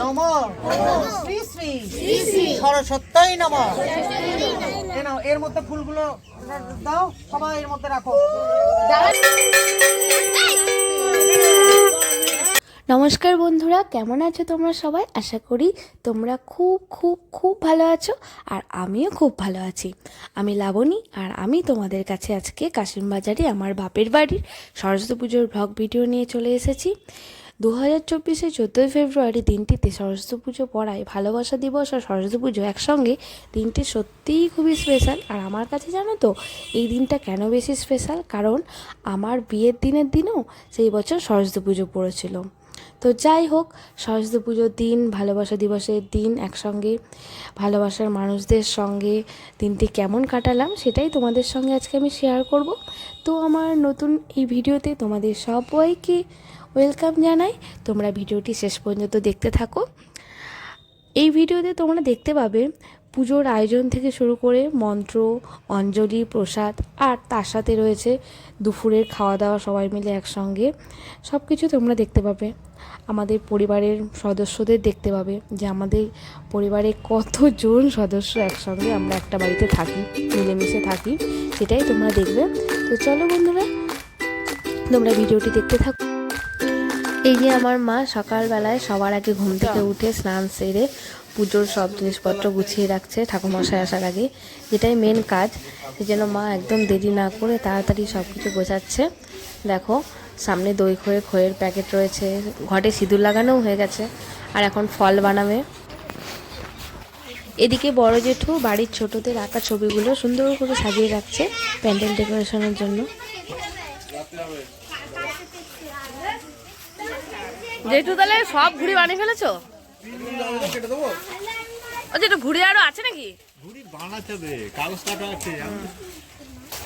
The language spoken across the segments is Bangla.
নমঃ শ্রী শ্রী সরস্বত্যই নমঃ। নাও এর মধ্যে ফুলগুলো দাও, সবাই এর মধ্যে রাখো। নমস্কার বন্ধুরা, কেমন আছো তোমরা সবাই? আশা করি তোমরা খুব খুব খুব ভালো আছো, আর আমিও খুব ভালো আছি। আমি লাবণী, আর আমি তোমাদের কাছে আজকে কাশিমবাজারে আমার বাপের বাড়ির সরস্বতী পুজোর ব্লগ ভিডিও নিয়ে চলে এসেছি। 2024-এর 14ই ফেব্রুয়ারি দিনটিতে সরস্বতী পুজো পড়ায় ভালোবাসা দিবস আর সরস্বতী পুজো একসঙ্গে, দিনটি সত্যিই খুবই স্পেশাল। আর আমার কাছে জানো তো এই দিনটা কেন বেশি স্পেশাল? কারণ আমার বিয়ের দিনের দিনও সেই বছর সরস্বতী পুজো পড়েছিল। তো যাই হোক, সরস্বতী পুজোর দিন, ভালোবাসা দিবসের দিন একসঙ্গে ভালোবাসার মানুষদের সঙ্গে দিনটি কেমন কাটালাম সেটাই তোমাদের সঙ্গে আজকে আমি শেয়ার করব। তো আমার নতুন এই ভিডিওতে তোমাদের সবাইকে ওয়েলকাম জানাই। তোমরা ভিডিওটি শেষ পর্যন্ত দেখতে থাকো। এই ভিডিওতে তোমরা দেখতে পাবে পুজোর আয়োজন থেকে শুরু করে মন্ত্র, অঞ্জলি, প্রসাদ, আর তার সাথে রয়েছে দুপুরের খাওয়া দাওয়া সবাই মিলে একসঙ্গে। সব কিছু তোমরা দেখতে পাবে। আমাদের পরিবারের সদস্যদের দেখতে পাবে যে আমাদের পরিবারে কতজন সদস্য একসঙ্গে আমরা একটা বাড়িতে থাকি, মিলেমিশে থাকি, সেটাই তোমরা দেখবে। তো চলো বন্ধুরা, তোমরা ভিডিওটি দেখতে থাকো। এই যে আমার মা সকালবেলায় সবার আগে ঘুম থেকে উঠে স্নান সেরে পুজোর সব জিনিসপত্র গুছিয়ে রাখছে ঠাকুরমশাই আসার আগে, যেটাই মেন কাজ। সেই জন্য মা একদম দেরি না করে তাড়াতাড়ি সব কিছু গোছাচ্ছে। দেখো, সামনে দই খইয়ের প্যাকেট রয়েছে, ঘটে সিঁদুর লাগানোও হয়ে গেছে, আর এখন ফল বানাবে। এদিকে বড় জেঠু বাড়ির ছোটদের আঁকা ছবিগুলো সুন্দর করে সাজিয়ে রাখছে প্যান্ডেল ডেকোরেশনের জন্য। জেঠু তাহলে সব ঘুড়ি বানিয়ে ফেলেছো? যেটা ঘুড়ি আরো আছে নাকি?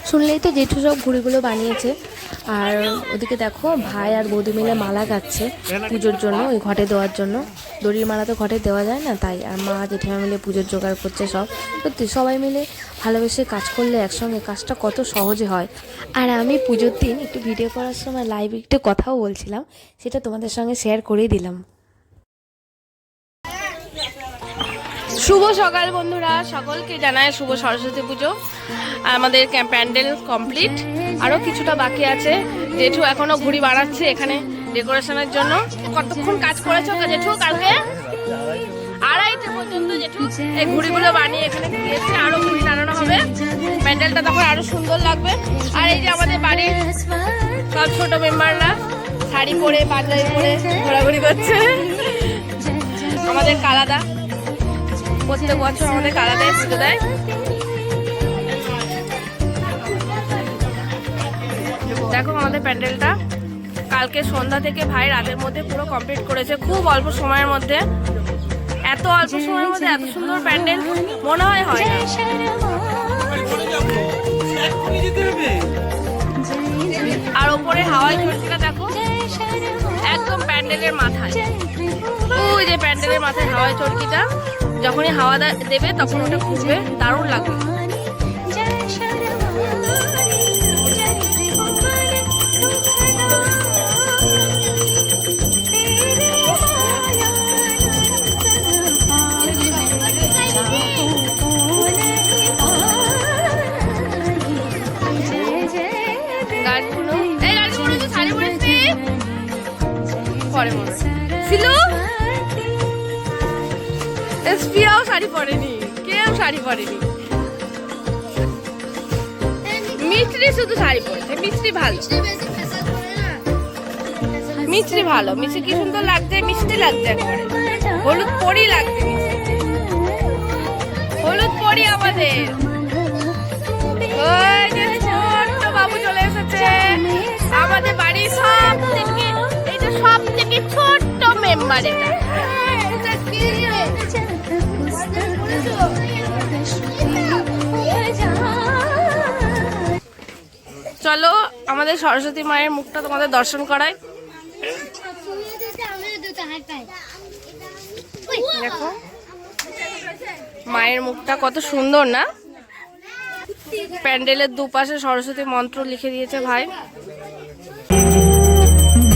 শুনলেই তো জেঠু সব ঘুড়িগুলো বানিয়েছে। আর ওদিকে দেখো ভাই আর বৌদি মিলে মালা গাচ্ছে পুজোর জন্য, ওই ঘটে দেওয়ার জন্য। দড়ির মালা তো ঘটে দেওয়া যায় না, তাই। আর মা জেঠিমা মিলে পুজোর জোগাড় করছে সব। সত্যি সবাই মিলে ভালোবেসে কাজ করলে একসঙ্গে কাজটা কত সহজে হয়। আর আমি পুজোর দিন একটু ভিডিও করার সময় লাইভ একটু কথাও বলছিলাম, সেটা তোমাদের সঙ্গে শেয়ার করেই দিলাম। শুভ সকাল বন্ধুরা, সকলকে জানায় শুভ সরস্বতী পুজো। আমাদের প্যান্ডেল কমপ্লিট, আরও কিছুটা বাকি আছে। জেঠু এখনো ঘুড়ি বানাচ্ছে এখানে ডেকোরেশনের জন্য। কতক্ষণ কাজ করেছো জেঠু? কালকে 2:30 পর্যন্ত জেঠু এই ঘুড়িগুলো বানিয়ে এখানে দিয়েছে। আরো ঘুড়ি বানানো হবে, প্যান্ডেলটা তখন আরো সুন্দর লাগবে। আর এই যে আমাদের বাড়ির সব ছোট মেম্বাররা শাড়ি পরে পাঞ্জাবি পরে ঘোরাঘুরি করছে। আমাদের কালাদা প্রত্যেক বছর আমাদের কালাদায় পুজো দেয়। দেখো আমাদের প্যান্ডেলটা কালকে সন্ধ্যা থেকে ভাই রাতের মধ্যে পুরো কমপ্লিট করেছে, খুব অল্প সময়ের মধ্যে। এত অল্প সময়ের মধ্যে এত সুন্দর প্যান্ডেল মনে হয় না। আর ওপরে হাওয়াই চলছিটা দেখো একদম প্যান্ডেলের মাথায়। ওই যে প্যান্ডেলের মাথায় হাওয়াই চরকিটা, যখনই হাওয়া দেবে তখন ওটা ঘুরবে, দারুণ লাগবে। এসপিরাও শাড়ি পরেনি, কেউ শাড়ি পরেনি। মিস্ত্রি শুধু শাড়ি পরেছে। মিস্ত্রি ভালো, মিস্ত্রি ভালো। মিস্ত্রি কি সুন্দর লাগছে, মিষ্টি লাগছে একবারে। হলুদ পরি লাগছে, হলুদ পরি আমাদের। ওই যে ছোট্ট বাবু চলে এসেছে আমাদের বাড়ির সব থেকে ছোট্ট মেম্বার। এটা চলো আমাদের সরস্বতী মায়ের মুখটা তোমাদের দর্শন করাই। দেখো মায়ের মুখটা কত সুন্দর না? প্যান্ডেলের দুপাশে সরস্বতী মন্ত্র লিখে দিয়েছে ভাই।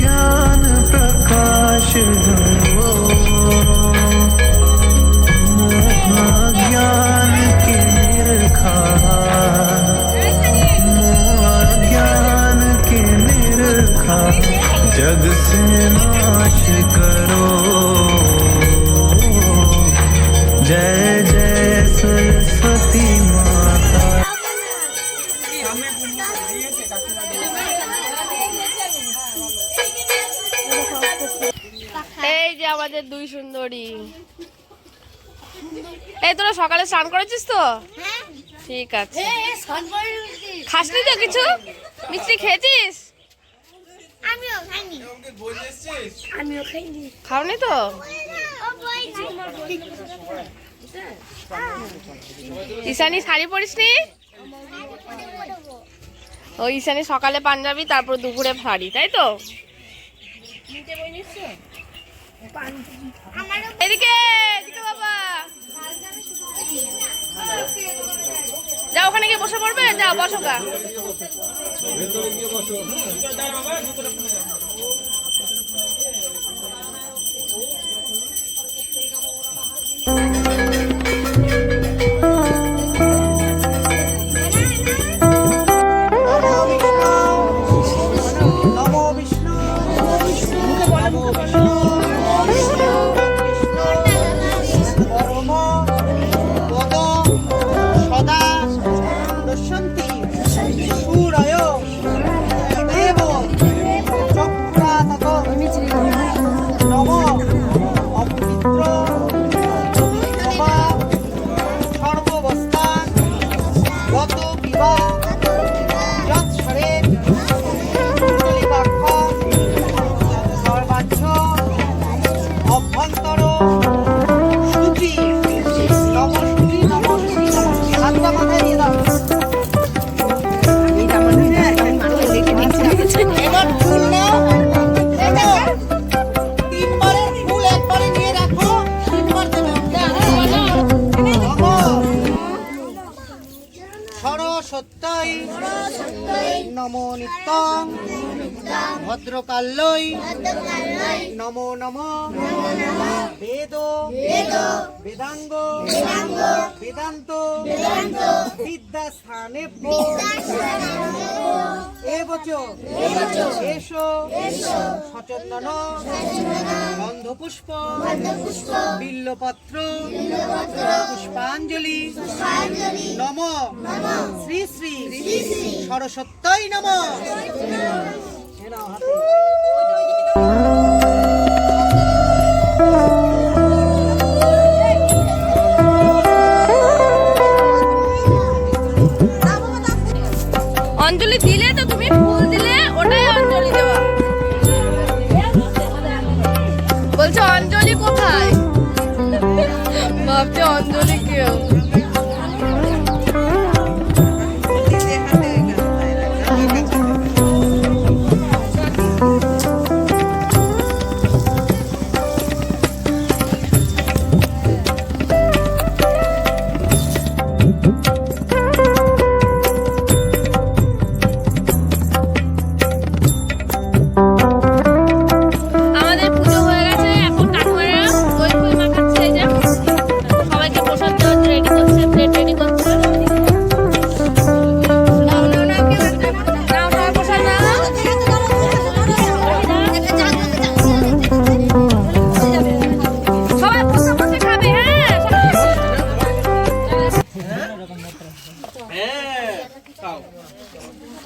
জ্ঞান প্রকাশ আমাদের দুই সুন্দরী। এই তোরা সকালে স্নান করেছিস তো? ঠিক আছে। খাসনি তো কিছু? মিষ্টি খেয়েছিস? খাওনি তো? ঈশানী শাড়ি পরিসনি? ও ঈশানী সকালে পাঞ্জাবি, তারপর দুপুরে শাড়ি, তাই তো? এদিকে বাবা, যাও ওখানে গিয়ে বসে পড়বে, যাও বসো গা। নমো বিষ্ণু নমো বিষ্ণু পরম পদ সদা দর্শন্তি সুরয় দেব চক্রাতত নম অপবিত্র নমা সর্ববস্থান গত বিবাহ যৎসরে অভ্যন্তর সূচি নম সূচি নম হাতটা মাথায় দিয়ে দাও। এবার ফুল নাও, তিনবারের ফুল একবারে নিয়ে রাখো, তিনবার দেবে। সরস্বত্যই নমো নিত্যং ভদ্রকাল্যই নমো নমঃ বেদ বেদাঙ্গ বেদান্ত বিদ্যাস্থানেভ্য এবচ এষ সচন্দন গন্ধপুষ্প বিল্লপত্র পুষ্পাঞ্জলি নম শ্রী শ্রী সরস্বত্যই নমঃ। অঞ্জলি দিলে তো, তুমি ফুল দিলে, ওটাই অঞ্জলি দেওয়া। বলছো অঞ্জলি কোথায়? ভাবছে অঞ্জলি কেউ। আমাদের পুজো হয়ে গেছে, এখন কাকুমারা দই ফুল মাখাচ্ছে। এই যে সবাইকে প্রসাদ দেওয়ার রেডি করছে, প্লেট রেডি করছে। নাও সবাই প্রসাদ নাও। সবাই বসে বসে খাবে। হ্যাঁ,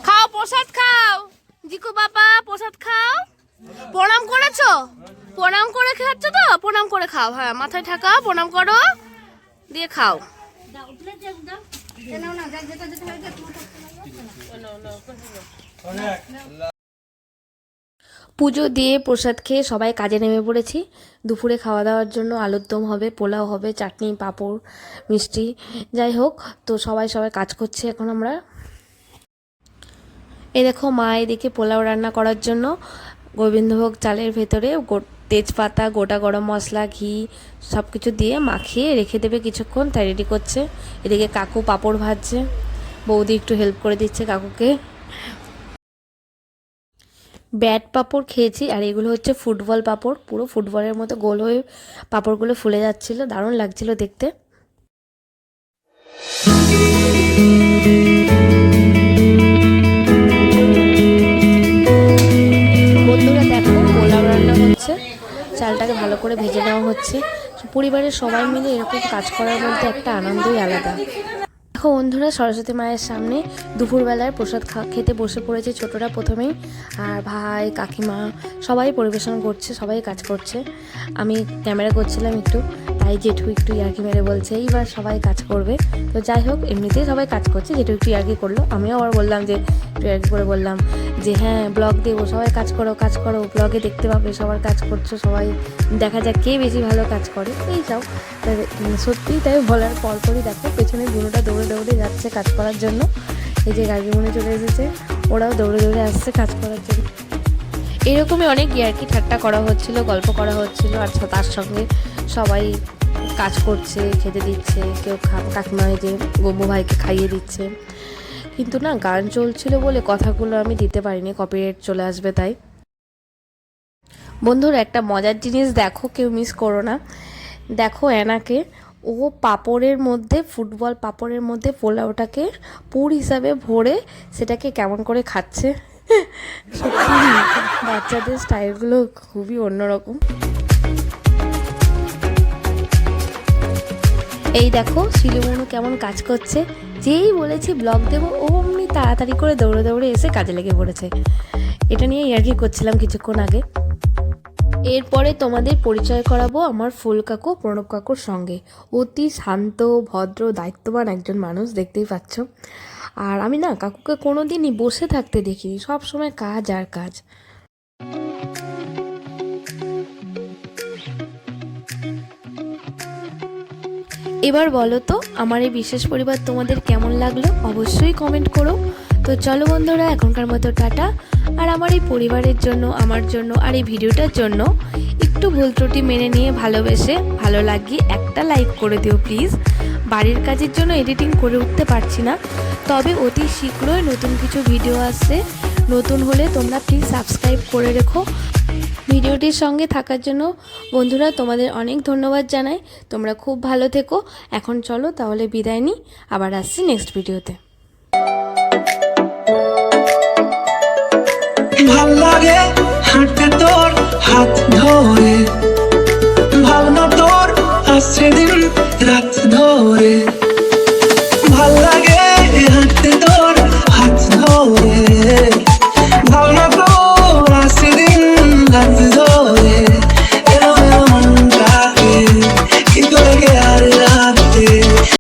খাও প্রসাদ খাও। জিকু বাবা প্রসাদ খাও। প্রণাম করেছো? প্রণাম করে খাচ্ছ তো? প্রণাম করে খাও। হ্যাঁ, মাথায় ঠাকাও, প্রণাম করো, দিয়ে খাও। পুজো দিয়ে প্রসাদ খেয়ে সবাই কাজে নেমে পড়েছি। দুপুরে খাওয়া দাওয়ার জন্য আলুর দম হবে, পোলাও হবে, চাটনি, পাঁপড়, মিষ্টি, যাই হোক। তো সবাই কাজ করছে এখন। আমরা এই দেখো, মা এদিকে পোলাও রান্না করার জন্য গোবিন্দভোগ চালের ভেতরে তেজপাতা, গোটা গরম মশলা, ঘি সব কিছু দিয়ে মাখিয়ে রেখে দেবে কিছুক্ষণ, তাই রেডি করছে। এদিকে কাকু পাঁপড় ভাজছে, বৌদি একটু হেল্প করে দিচ্ছে কাকুকে। ব্যাট পাঁপড় খেয়েছি, আর এগুলো হচ্ছে ফুটবল পাঁপড়। পুরো ফুটবলের মতো গোল হয়ে পাঁপড়গুলো ফুলে যাচ্ছিল, দারুণ লাগছিল দেখতে। বন্ধুরা দেখো, পোলাও রান্না হচ্ছে, চালটাকে ভালো করে ভেজে নেওয়া হচ্ছে। পরিবারের সবাই মিলে এরকম কাজ করার মধ্যে একটা আনন্দই আলাদা। দেখো বন্ধুরা, সরস্বতী মায়ের সামনে দুপুরবেলার প্রসাদ খেতে বসে পড়েছে ছোটরা প্রথমেই, আর ভাই কাকিমা সবাই পরিবেশন করছে, সবাই কাজ করছে। আমি ক্যামেরা করছিলাম একটু, তাই জেঠু একটু ইয়ার্কি মেরে বলছে এইবার সবাই কাজ করবে। তো যাই হোক, এমনিতেই সবাই কাজ করছে, জেঠু একটু ইয়ার্কি করলো, আমিও আবার বললাম যে একটু ইয়ার্কি করে বললাম যে হ্যাঁ ব্লগ দেবো, সবাই কাজ করো, ব্লগে দেখতে পাবে সবার কাজ করছো, সবাই দেখা যাক কে বেশি ভালো কাজ করে এই সব। সত্যিই তাই বলার পরপরই দেখো পেছনে দুটোটা দৌড়ে দৌড়ে যাচ্ছে কাজ করার জন্য। এই যে গার্গিমনে চলে এসেছে, ওরাও দৌড়ে দৌড়ে আসছে কাজ করার জন্য। এরকমই অনেক ইয়ার্কি ঠাট্টা করা হচ্ছিল, গল্প করা হচ্ছিল, আর তার সঙ্গে সবাই কাজ করছে, খেতে দিচ্ছে, কেউ কাকিমা যে গম্বু ভাইকে খাইয়ে দিচ্ছে। কিন্তু না, গান চলছিল বলে কথাগুলো আমি দিতে পারিনি, কপিরাইট চলে আসবে তাই। বন্ধুরা একটা মজার জিনিস দেখো, কেউ মিস করো না। দেখো অ্যানাকে, ও পাঁপড়ের মধ্যে, ফুটবল পাঁপড়ের মধ্যে পোলাওটাকে পুর হিসাবে ভরে সেটাকে কেমন করে খাচ্ছে। সত্যি বাচ্চাদের স্টাইলগুলো খুবই অন্যরকম। এই দেখো শিলুমনু কেমন কাজ করছে, যেই বলেছি ব্লগ দেবো অমনি তাড়াতাড়ি করে দৌড়ে দৌড়ে এসে কাজে লেগে পড়েছে। এটা নিয়ে ইয়ার্কি করছিলাম কিছুক্ষণ আগে। এরপরে তোমাদের পরিচয় করাবো আমার ফুল কাকু, প্রণব কাকুর সঙ্গে। অতি শান্ত, ভদ্র, দায়িত্ববান একজন মানুষ, দেখতেই পাচ্ছ। আর আমি না কাকুকে কোনো দিনই বসে থাকতে দেখিনি, সব সময় কাজ আর কাজ। এবার বলো তো আমার এই বিশেষ পরিবার তোমাদের কেমন লাগলো, অবশ্যই কমেন্ট করো। তো চলো বন্ধুরা, এখনকার মতো টাটা। আর আমার এই পরিবারের জন্য, আমার জন্য, আর এই ভিডিওটার জন্য একটু ভুল ত্রুটি মেনে নিয়ে ভালোবেসে ভালো লাগিয়ে একটা লাইক করে দিও প্লিজ। বাড়ির কাজের জন্য এডিটিং করে উঠতে পারছি না, তবে অতি শীঘ্রই নতুন কিছু ভিডিও আসছে। নতুন হলে তোমরা প্লিজ সাবস্ক্রাইব করে রেখো। ভিডিওটির সঙ্গে থাকার জন্য বন্ধুরা তোমাদের অনেক ধন্যবাদ জানাই। তোমরা খুব ভালো থেকো। এখন চলো তাহলে বিদায় নিই, আবার আসছি নেক্সট ভিডিওতে। ভাল লাগে হাঁটতে তোর হাত ধরে।